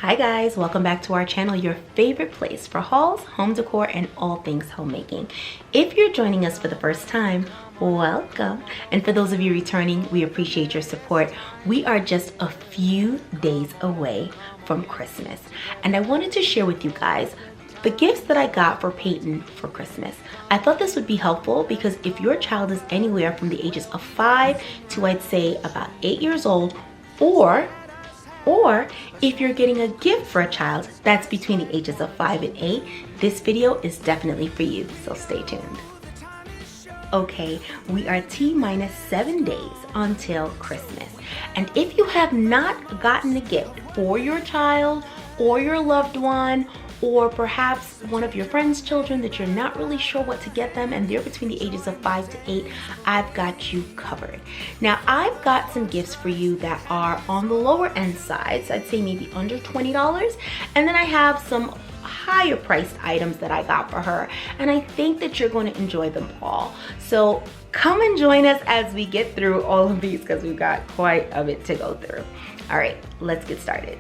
Hi guys, welcome back to our channel, your favorite place for hauls, home decor, and all things homemaking. If you're joining us for the first time, welcome. And for those of you returning, we appreciate your support. We are just a few days away from Christmas, and I wanted to share with you guys the gifts that I got for Peyton for Christmas. I thought this would be helpful because if your child is anywhere from the ages of 5 to I'd say about 8 years old, or if you're getting a gift for a child that's between the ages of 5 and 8, this video is definitely for you, so stay tuned. Okay, we are T-minus 7 days until Christmas. And if you have not gotten a gift for your child or your loved one, or perhaps one of your friends' children that you're not really sure what to get them and they're between the ages of 5 to 8, I've got you covered. Now, I've got some gifts for you that are on the lower end sides. I'd say maybe under $20. And then I have some higher priced items that I got for her. And I think that you're going to enjoy them all. So come and join us as we get through all of these because we've got quite a bit to go through. All right, let's get started.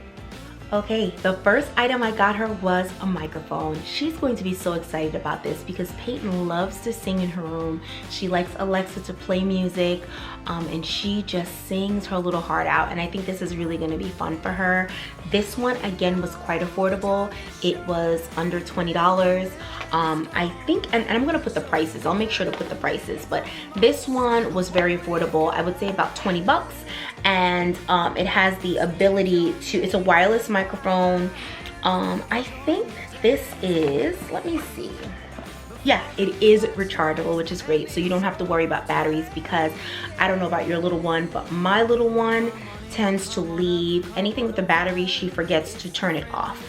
Okay, the first item I got her was a microphone. She's going to be so excited about this because Peyton loves to sing in her room. She likes Alexa to play music, and she just sings her little heart out, and I think this is really going to be fun for her. This one, again, was quite affordable. It was under $20. I think, and I'm going to put the prices. I'll make sure to put the prices, but this one was very affordable. I would say about 20 bucks. And it has the ability to, it's a wireless microphone. I think this is, let me see. Yeah, it is rechargeable, which is great. So you don't have to worry about batteries because I don't know about your little one, but my little one tends to leave anything with a battery, she forgets to turn it off.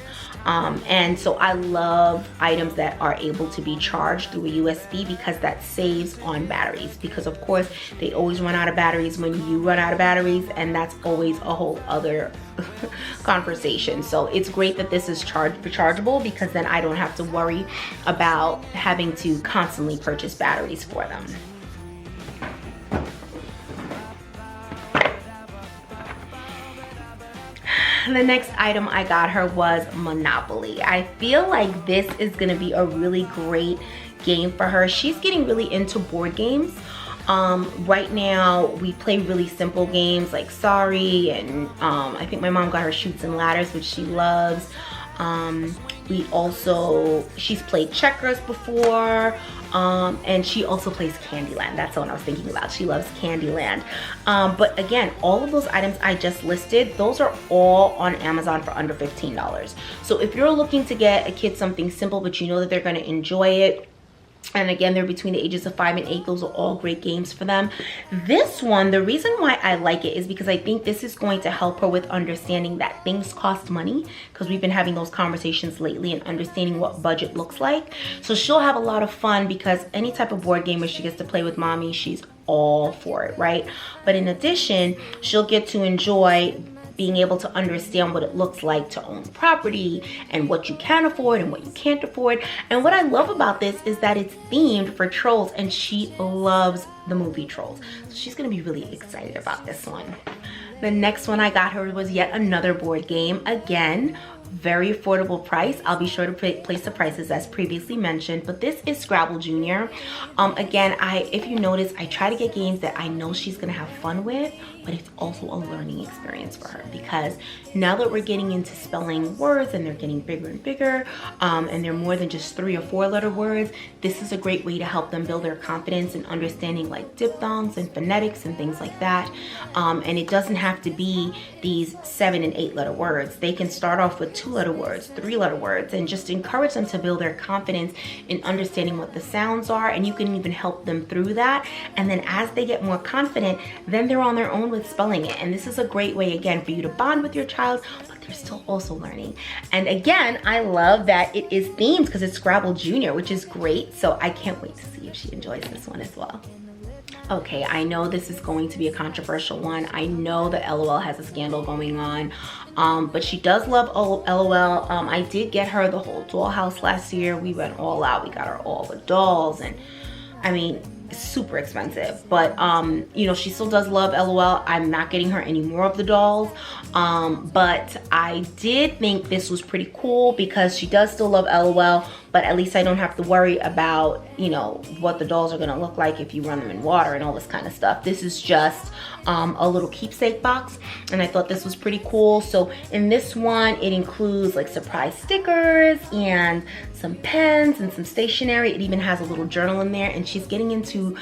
And so I love items that are able to be charged through a USB because that saves on batteries, because of course they always run out of batteries when you run out of batteries, and that's always a whole other conversation. So it's great that this is rechargeable because then I don't have to worry about having to constantly purchase batteries for them. The next item I got her was Monopoly. I feel like this is gonna be a really great game for her. She's getting really into board games. Right now we play really simple games like Sorry, and I think my mom got her Chutes and Ladders, which she loves. She's played checkers before, and she also plays Candyland. That's the one I was thinking about. She loves Candyland. But again, all of those items I just listed, those are all on Amazon for under $15. So if you're looking to get a kid something simple, but you know that they're gonna enjoy it, and again, they're between the ages of 5 and 8. Those are all great games for them. This one, the reason why I like it is because I think this is going to help her with understanding that things cost money, because we've been having those conversations lately and understanding what budget looks like. So she'll have a lot of fun because any type of board game where she gets to play with mommy, she's all for it, right? But in addition, she'll get to enjoy being able to understand what it looks like to own property and what you can afford and what you can't afford. And what I love about this is that it's themed for Trolls, and she loves the movie Trolls. So she's gonna be really excited about this one. The next one I got her was yet another board game. Again, very affordable price. I'll be sure to place the prices as previously mentioned, but this is Scrabble Junior. Again, if you notice, I try to get games that I know she's gonna have fun with, but it's also a learning experience for her because now that we're getting into spelling words and they're getting bigger and bigger, and they're more than just 3 or 4 letter words, this is a great way to help them build their confidence in understanding like diphthongs and phonetics and things like that. And it doesn't have to be these 7 and 8 letter words. They can start off with 2 letter words, 3 letter words, and just encourage them to build their confidence in understanding what the sounds are, and you can even help them through that. And then as they get more confident, then they're on their own with spelling it. And this is a great way, again, for you to bond with your child, but they're still also learning. And again, I love that it is themed because it's Scrabble Junior, which is great. So I can't wait to see if she enjoys this one as well. Okay, I know this is going to be a controversial one. I know that LOL has a scandal going on, but she does love LOL. I did get her the whole dollhouse last year. We went all out. We got her all the dolls, and I mean, super expensive, but you know, she still does love LOL. I'm not getting her any more of the dolls, but I did think this was pretty cool because she does still love LOL, but at least I don't have to worry about, you know, what the dolls are gonna look like if you run them in water and all this kind of stuff. This is just a little keepsake box, and I thought this was pretty cool. So in this one, it includes like surprise stickers and some pens and some stationery. It even has a little journal in there, and she's getting into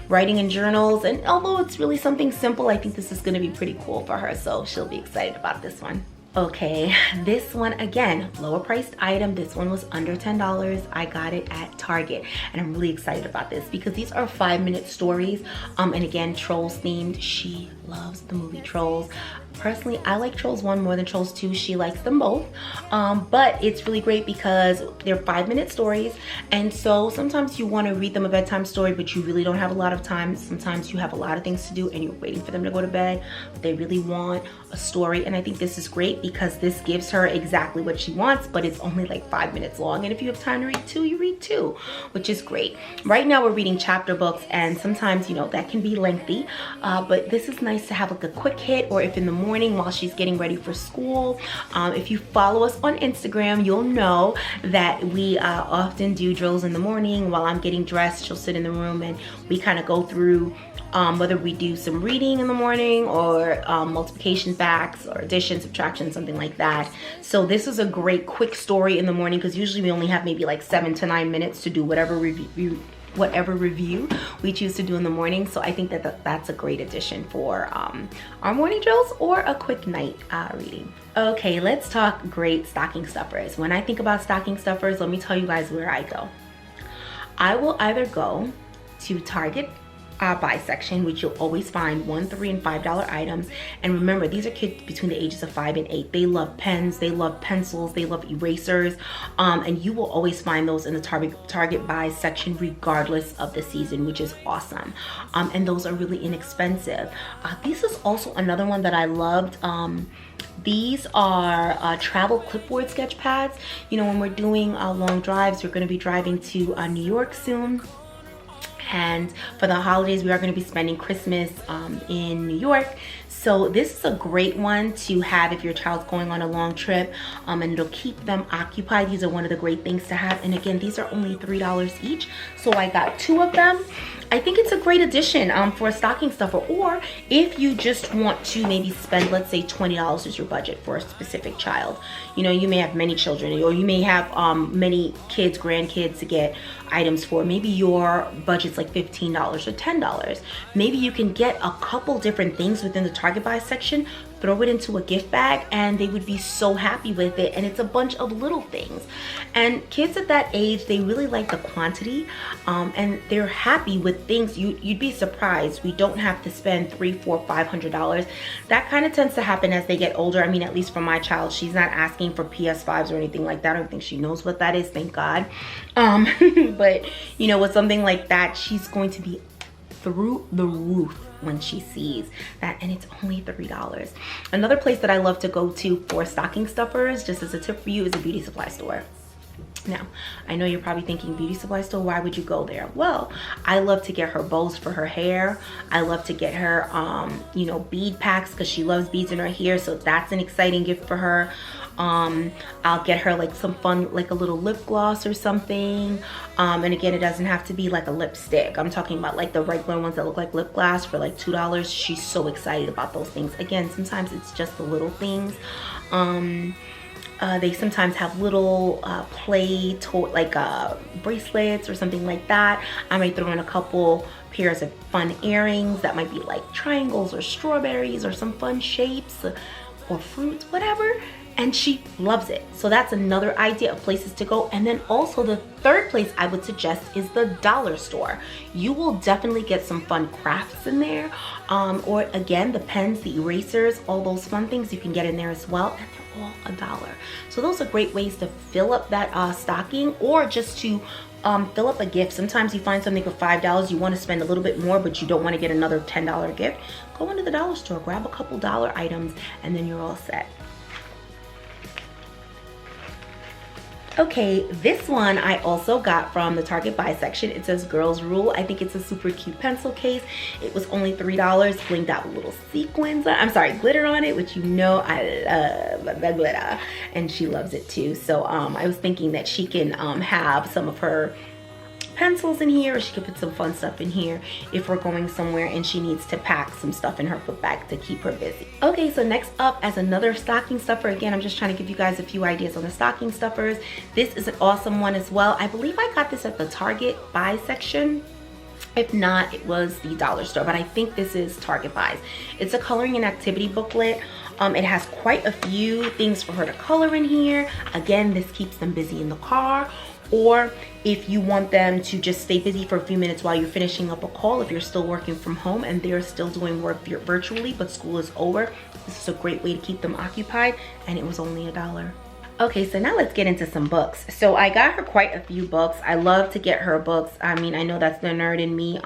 writing in journals, and although it's really something simple, I think this is going to be pretty cool for her, so she'll be excited about this one. Okay, this one, again, lower priced item. This one was under $10. I got it at Target, and I'm really excited about this because these are 5-minute stories, and again, Trolls themed. She loves the movie Trolls. Personally, I like Trolls 1 more than Trolls 2. She likes them both, but it's really great because they're 5-minute stories, and so sometimes you want to read them a bedtime story, but you really don't have a lot of time. Sometimes you have a lot of things to do and you're waiting for them to go to bed, but they really want a story, and I think this is great because this gives her exactly what she wants, but it's only like 5 minutes long, and if you have time to read 2, you read 2, which is great. Right now we're reading chapter books, and sometimes, you know, that can be lengthy, but this is nice to have like a quick hit, or if in the morning while she's getting ready for school. If you follow us on Instagram, you'll know that we often do drills in the morning while I'm getting dressed. She'll sit in the room and we kind of go through whether we do some reading in the morning or multiplication facts or addition, subtraction, something like that. So this is a great quick story in the morning because usually we only have maybe like 7 to 9 minutes to do whatever review we choose to do in the morning. So I think that that's a great addition for our morning drills or a quick night reading. Okay, let's talk great stocking stuffers. When I think about stocking stuffers, let me tell you guys where I go. I will either go to Target buy section, which you'll always find $1, $3, and $5 items. And remember, these are kids between the ages of 5 and 8. They love pens, they love pencils, they love erasers, and you will always find those in the Target buy section regardless of the season, which is awesome. And those are really inexpensive. This is also another one that I loved. These are travel clipboard sketch pads. You know, when we're doing long drives, we're going to be driving to New York soon. And for the holidays, we are going to be spending Christmas in New York. So this is a great one to have if your child's going on a long trip, and it'll keep them occupied. These are one of the great things to have. And again, these are only $3 each. So I got 2 of them. I think it's a great addition for a stocking stuffer, or if you just want to maybe spend, let's say $20 is your budget for a specific child. You know, you may have many children, or you may have many kids, grandkids to get items for. Maybe your budget's like $15 or $10. Maybe you can get a couple different things within the Target buy section, throw it into a gift bag, and they would be so happy with it. And it's a bunch of little things. And kids at that age, they really like the quantity, and they're happy with things. You'd be surprised. We don't have to spend $300, $400, $500. That kind of tends to happen as they get older. I mean, at least for my child, she's not asking for PS5s or anything like that. I don't think she knows what that is, thank God. But you know, with something like that, she's going to be through the roof when she sees that, and it's only $3. Another place that I love to go to for stocking stuffers, just as a tip for you, is a beauty supply store. Now, I know you're probably thinking, beauty supply store, why would you go there? Well, I love to get her bows for her hair. I love to get her, you know, bead packs because she loves beads in her hair. So that's an exciting gift for her. I'll get her like some fun, like a little lip gloss or something. And again, it doesn't have to be like a lipstick. I'm talking about like the regular ones that look like lip gloss for like $2. She's so excited about those things. Again, sometimes it's just the little things. They sometimes have little bracelets or something like that. I might throw in a couple pairs of fun earrings that might be like triangles or strawberries or some fun shapes or fruits, whatever. And she loves it. So that's another idea of places to go. And then also the third place I would suggest is the dollar store. You will definitely get some fun crafts in there. Or again, the pens, the erasers, all those fun things you can get in there as well. And they're all $1. So those are great ways to fill up that stocking, or just to fill up a gift. Sometimes you find something for $5, you want to spend a little bit more, but you don't want to get another $10 gift. Go into the dollar store, grab a couple dollar items, and then you're all set. Okay, this one I also got from the Target buy section. It says Girls Rule. I think it's a super cute pencil case. It was only $3, blinged out with little sequins, glitter on it, which you know I love the glitter. And she loves it too. So I was thinking that she can have some of her pencils in here, or she could put some fun stuff in here if we're going somewhere and she needs to pack some stuff in her book bag to keep her busy. Okay, so next up, as another stocking stuffer, again, I'm just trying to give you guys a few ideas on the stocking stuffers. This is an awesome one as well. I believe I got this at the Target buy section. If not, it was the dollar store, but I think this is Target buys. It's a coloring and activity booklet. It has quite a few things for her to color in here. Again, this keeps them busy in the car, or if you want them to just stay busy for a few minutes while you're finishing up a call, if you're still working from home and they're still doing work virtually but school is over, this is a great way to keep them occupied, and it was only $1. Okay, so now let's get into some books. So I got her quite a few books. I love to get her books. I mean, I know that's the nerd in me.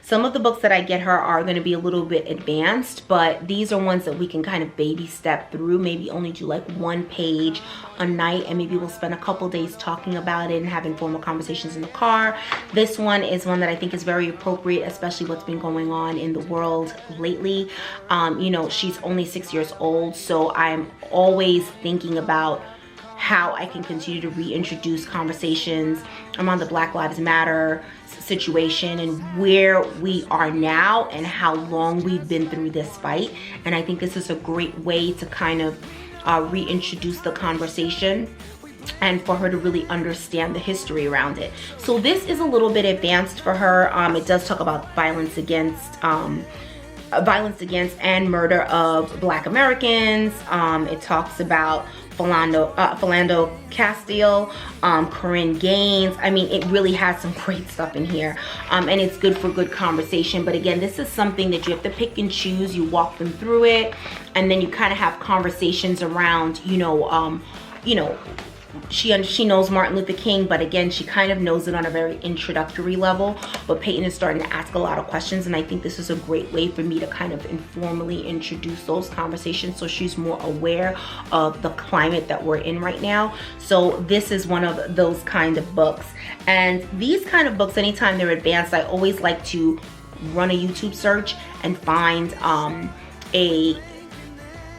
Some of the books that I get her are going to be a little bit advanced, but these are ones that we can kind of baby step through, maybe only do like one page a night, and maybe we'll spend a couple days talking about it and having formal conversations in the car. This one is one that I think is very appropriate, especially what's been going on in the world lately. You know, she's only 6 years old, so I'm always thinking about how I can continue to reintroduce conversations around the Black Lives Matter situation and where we are now and how long we've been through this fight. And I think this is a great way to kind of reintroduce the conversation and for her to really understand the history around it. So this is a little bit advanced for her. It does talk about violence against and murder of Black Americans. It talks about Philando Castile, Corinne Gaines. I mean, it really has some great stuff in here, and it's good for good conversation. But again, this is something that you have to pick and choose. You walk them through it, and then you kind of have conversations around, she knows Martin Luther King, but again, she kind of knows it on a very introductory level. But Peyton is starting to ask a lot of questions, and I think this is a great way for me to kind of informally introduce those conversations so she's more aware of the climate that we're in right now. So this is one of those kind of books. And these kind of books, anytime they're advanced, I always like to run a YouTube search and find a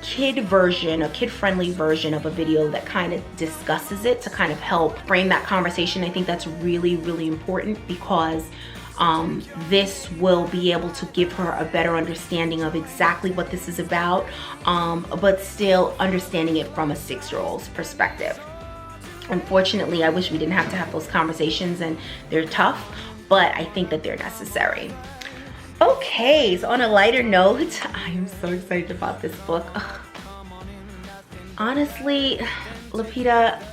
kid-friendly version of a video that kind of discusses it to kind of help frame that conversation. I think that's really, really important because this will be able to give her a better understanding of exactly what this is about, but still understanding it from a 6-year-old's perspective. Unfortunately, I wish we didn't have to have those conversations, and they're tough, but I think that they're necessary. Okay, so on a lighter note, I am so excited about this book. Ugh. Honestly, Lupita,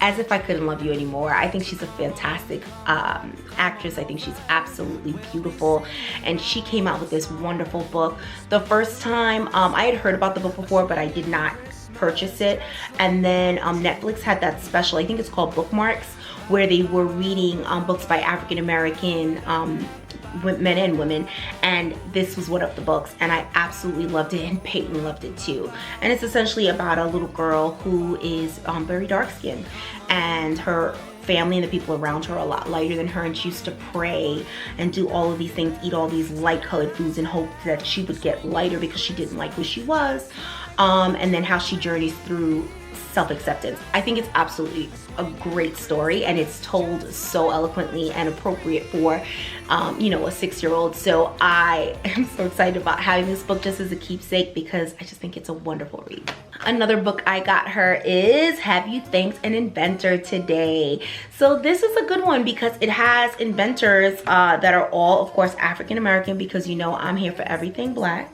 As If I Couldn't Love You Anymore. I think she's a fantastic actress. I think she's absolutely beautiful, and she came out with this wonderful book. The first time, I had heard about the book before, but I did not purchase it, and then Netflix had that special, I think it's called Bookmarks, where they were reading books by African-American men and women, and this was one of the books, and I absolutely loved it, and Peyton loved it too. And it's essentially about a little girl who is very dark-skinned, and her family and the people around her are a lot lighter than her, and she used to pray and do all of these things, eat all these light-colored foods in hope that she would get lighter because she didn't like who she was, and then how she journeys through self-acceptance. I think it's absolutely a great story, and it's told so eloquently and appropriate for a 6-year-old. So I am so excited about having this book just as a keepsake because I just think it's a wonderful read. Another book I got her is Have You Thanked an Inventor Today? So this is a good one because it has inventors that are all, of course, African American, because I'm here for everything Black.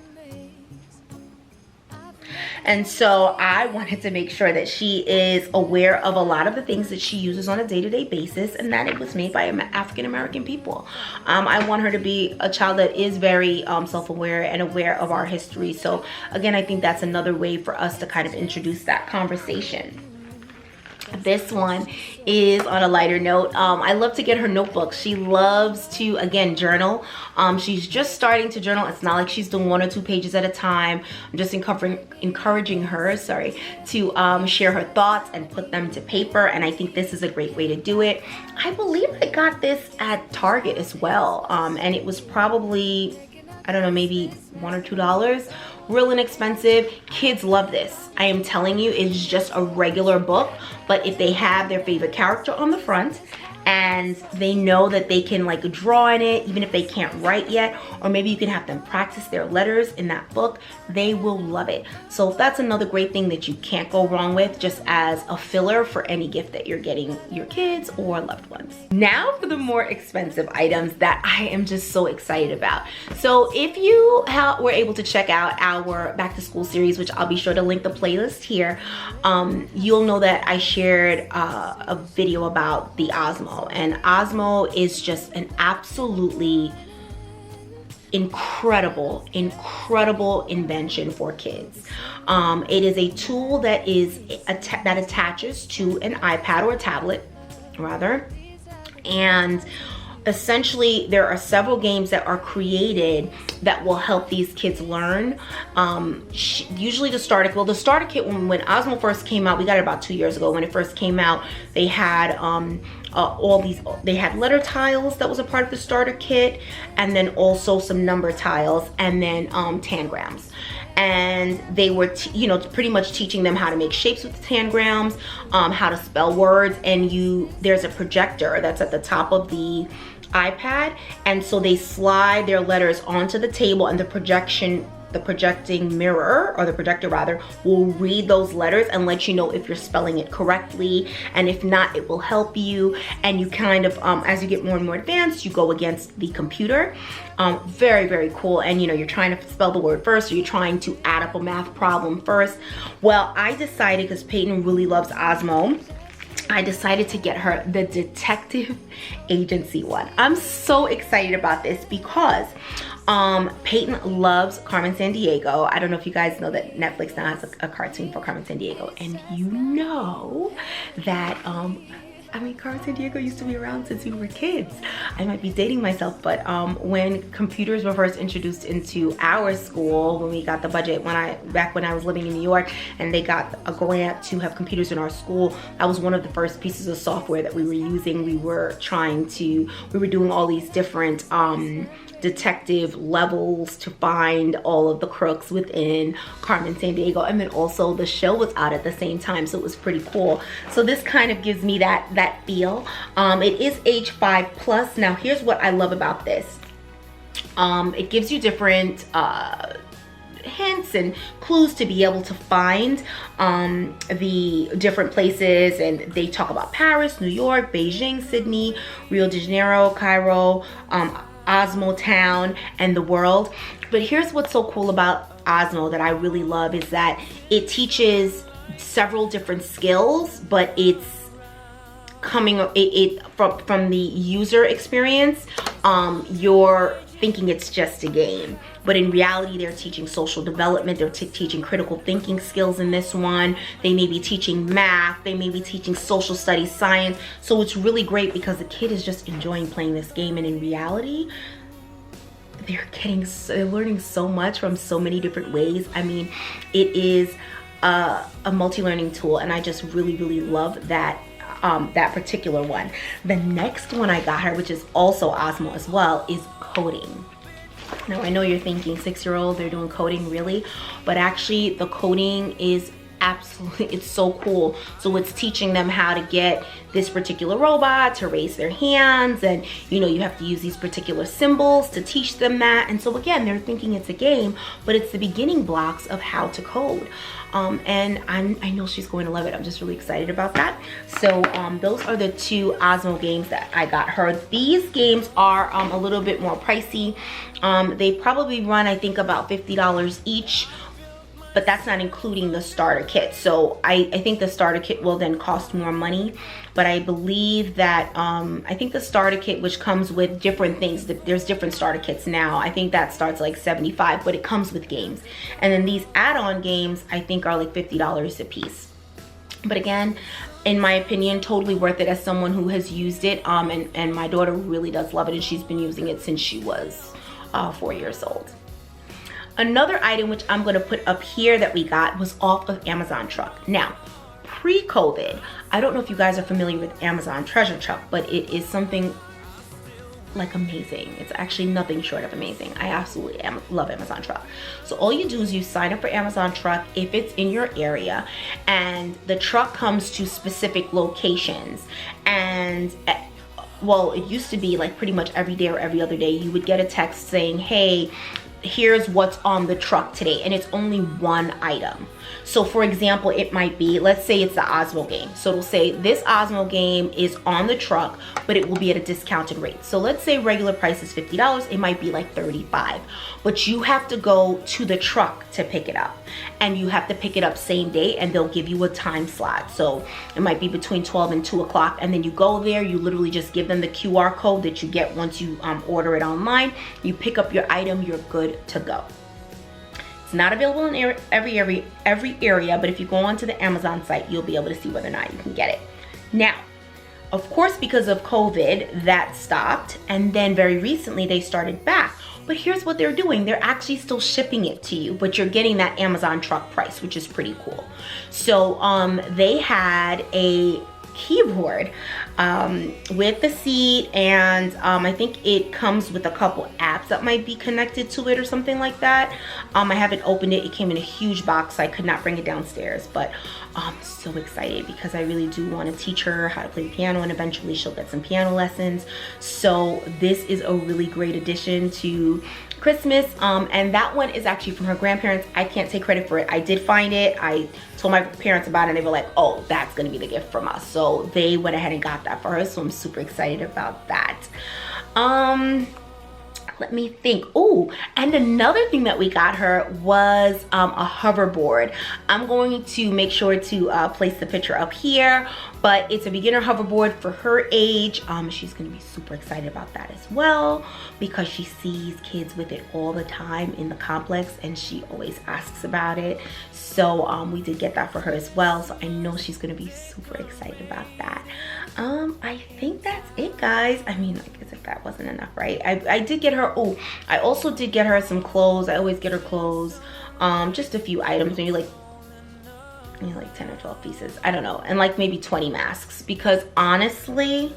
And so I wanted to make sure that she is aware of a lot of the things that she uses on a day-to-day basis, and that it was made by African-American people. I want her to be a child that is very self-aware and aware of our history. So again, I think that's another way for us to kind of introduce that conversation. This one is on a lighter note. I love to get her notebooks. She loves to, again, journal. She's just starting to journal. It's not like she's doing 1 or 2 pages at a time. I'm just encouraging her, to share her thoughts and put them to paper. And I think this is a great way to do it. I believe I got this at Target as well. And it was probably, I don't know, maybe $1 or $2. Real inexpensive. Kids love this. I am telling you, it's just a regular book, but if they have their favorite character on the front and they know that they can like draw in it, even if they can't write yet, or maybe you can have them practice their letters in that book, they will love it. So that's another great thing that you can't go wrong with, just as a filler for any gift that you're getting your kids or loved ones. Now for the more expensive items that I am just so excited about. So if you were able to check out our back to school series, which I'll be sure to link the playlist here, you'll know that I shared a video about the Osmo. And Osmo is just an absolutely incredible invention for kids. It is a tool that that attaches to an iPad or a tablet rather, and essentially there are several games that are created that will help these kids learn. Usually the starter kit, when Osmo first came out, we got it about 2 years ago. When it first came out, they had they had letter tiles that was a part of the starter kit, and then also some number tiles, and then tangrams. And they were pretty much teaching them how to make shapes with the tangrams, how to spell words, and there's a projector that's at the top of the iPad, and so they slide their letters onto the table, and the projecting mirror, or the projector rather, will read those letters and let you know if you're spelling it correctly, and if not, it will help you. And you kind of, as you get more and more advanced, you go against the computer. Very cool. And you're trying to spell the word first, or you're trying to add up a math problem first. Well, I decided, because Peyton really loves Osmo, I decided to get her the detective agency one. I'm so excited about this because Peyton loves Carmen Sandiego. I don't know if you guys know that Netflix now has a cartoon for Carmen Sandiego, and you know that Carmen Sandiego used to be around since we were kids. I might be dating myself, but when computers were first introduced into our school, when we got the budget, back when I was living in New York, and they got a grant to have computers in our school, that was one of the first pieces of software that we were using. We were doing all these different detective levels to find all of the crooks within Carmen Sandiego, and then also the show was out at the same time, so it was pretty cool. So this kind of gives me that feel. It is age 5+. Now here's what I love about this. It gives you different hints and clues to be able to find the different places, and they talk about Paris, New York, Beijing, Sydney, Rio de Janeiro, Cairo, Osmo Town, and the world. But here's what's so cool about Osmo that I really love, is that it teaches several different skills, but it's coming from the user experience. You're thinking it's just a game, but in reality they're teaching social development, they're teaching critical thinking skills in this one, they may be teaching math, they may be teaching social studies, science. So it's really great because the kid is just enjoying playing this game, and in reality they're learning so much from so many different ways. I mean, it is a multi-learning tool, and I just really love that that particular one. The next one I got her, which is also Osmo as well, is coding. Now I know you're thinking, 6-year-old, they're doing coding, really? But actually the coding is absolutely, it's so cool. So it's teaching them how to get this particular robot to raise their hands, and you have to use these particular symbols to teach them that. And so again, they're thinking it's a game, but it's the beginning blocks of how to code. And I know she's going to love it. I'm just really excited about that. So those are the 2 Osmo games that I got her. These games are a little bit more pricey. They probably run, I think, about $50 each, but that's not including the starter kit. So I think the starter kit will then cost more money, but I believe that I think the starter kit, which comes with different things, there's different starter kits now, I think that starts like $75, but it comes with games. And then these add-on games I think are like $50 a piece. But again, in my opinion, totally worth it as someone who has used it. And my daughter really does love it, and she's been using it since she was 4 years old. Another item which I'm gonna put up here that we got was off of Amazon Truck. Now, pre-COVID, I don't know if you guys are familiar with Amazon Treasure Truck, but it is something like amazing. It's actually nothing short of amazing. I absolutely love Amazon Truck. So all you do is you sign up for Amazon Truck if it's in your area, and the truck comes to specific locations. And well, it used to be like pretty much every day or every other day you would get a text saying, hey, here's what's on the truck today, and it's only one item. So for example, it might be, let's say it's the Osmo game. So it'll say this Osmo game is on the truck, but it will be at a discounted rate. So let's say regular price is $50, it might be like $35. But you have to go to the truck to pick it up. And you have to pick it up same day, and they'll give you a time slot. So it might be between 12 and 2 o'clock. And then you go there, you literally just give them the QR code that you get once you order it online. You pick up your item, you're good to go. It's not available in every area, but if you go onto the Amazon site, you'll be able to see whether or not you can get it. Now, of course, because of COVID, that stopped, and then very recently they started back. But here's what they're doing. They're actually still shipping it to you, but you're getting that Amazon Truck price, which is pretty cool. So they had a keyboard with the seat, and I think it comes with a couple apps that might be connected to it or something like that. I haven't opened it. It came in a huge box, so I could not bring it downstairs, but I'm so excited because I really do want to teach her how to play the piano, and eventually she'll get some piano lessons. So this is a really great addition to Christmas, and that one is actually from her grandparents. I can't take credit for it. I did find it. I told my parents about it, and they were like, oh, that's gonna be the gift from us. So they went ahead and got that for her, so I'm super excited about that. Let me think. Oh, and another thing that we got her was a hoverboard. I'm going to make sure to place the picture up here, but it's a beginner hoverboard for her age. She's gonna be super excited about that as well, because she sees kids with it all the time in the complex, and she always asks about it. So we did get that for her as well, so I know she's gonna be super excited about that. I think that's it, guys. I mean, like, as if that wasn't enough, right? I did get her, oh, I also did get her some clothes. I always get her clothes, just a few items, maybe like 10 or 12 pieces, I don't know, and like maybe 20 masks, because honestly,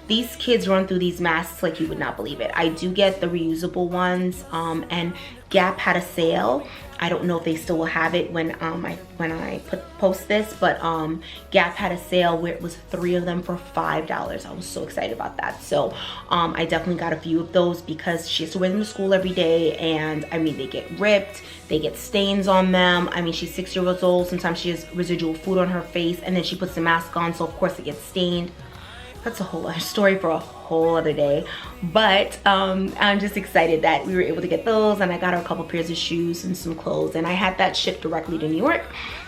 these kids run through these masks like you would not believe it. I do get the reusable ones, and Gap had a sale. I don't know if they still will have it when I post this, but Gap had a sale where it was 3 of them for $5. I was so excited about that. So I definitely got a few of those because she has to wear them to school every day, and I mean, they get ripped, they get stains on them. I mean, she's 6 years old. Sometimes she has residual food on her face, and then she puts the mask on, so of course it gets stained. That's a whole other story for a whole other day. But I'm just excited that we were able to get those, and I got her a couple pairs of shoes and some clothes, and I had that shipped directly to New York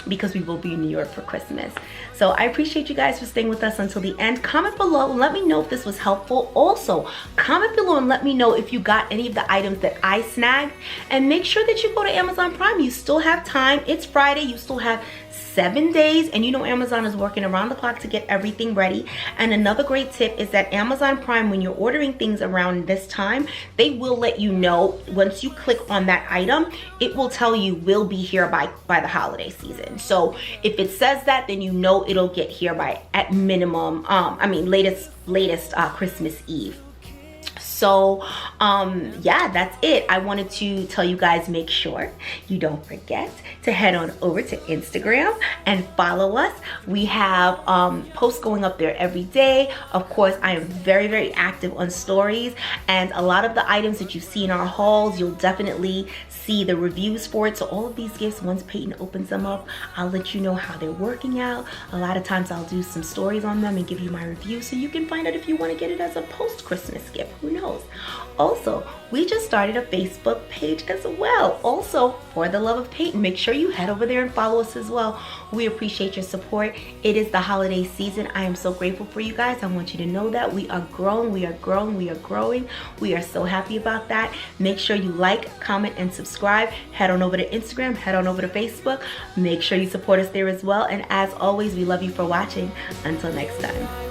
because we will be in New York for Christmas. So I appreciate you guys for staying with us until the end. Comment below and let me know if this was helpful. Also, comment below and let me know if you got any of the items that I snagged, and make sure that you go to Amazon Prime. You still have time. It's Friday. You still have 7 days, and you know Amazon is working around the clock to get everything ready. And another great tip is that Amazon Prime, when you're ordering things around this time, they will let you know once you click on that item, it will tell you will be here by the holiday season. So if it says that, then you know it'll get here by at minimum, latest Christmas Eve. So yeah, that's it. I wanted to tell you guys, make sure you don't forget to head on over to Instagram and follow us. We have posts going up there every day. Of course, I am very, very active on stories, and a lot of the items that you see in our hauls, you'll definitely see the reviews for it. So all of these gifts, once Peyton opens them up, I'll let you know how they're working out. A lot of times I'll do some stories on them and give you my review, so you can find out if you want to get it as a post-Christmas gift. Who knows? knows. Also, we just started a Facebook page as well. Also, for the love of Peyton, make sure you head over there and follow us as well. We appreciate your support. It is the holiday season. I am so grateful for you guys. I want you to know that we are growing, we are growing, we are growing. We are so happy about that. Make sure you like, comment, and subscribe. Head on over to Instagram, head on over to Facebook. Make sure you support us there as well. And as always, we love you for watching. Until next time.